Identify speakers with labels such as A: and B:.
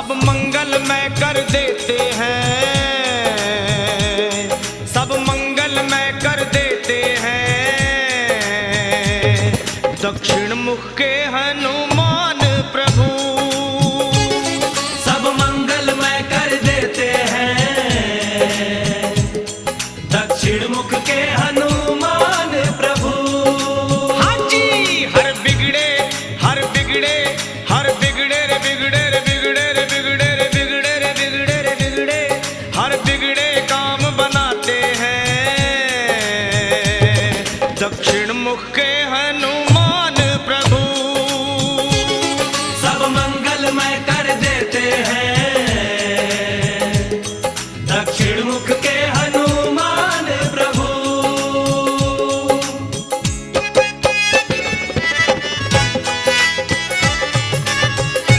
A: सब मंगलमय कर देते हैं, सब मंगलमय कर देते हैं। दक्षिण मुख के हनुमान प्रभु
B: सब मंगलमय कर देते हैं, दक्षिण मुख के हनुमान प्रभु।
A: हाँ जी, हर बिगड़े हर बिगड़े हर बिगड़े रे बिगड़े रे बिगड़े रे बिगड़े रे बिगड़े रे बिगड़े रे बिगड़े हर बिगड़े काम बनाते हैं। दक्षिण मुख के हनुमान प्रभु
B: सब मंगलमय कर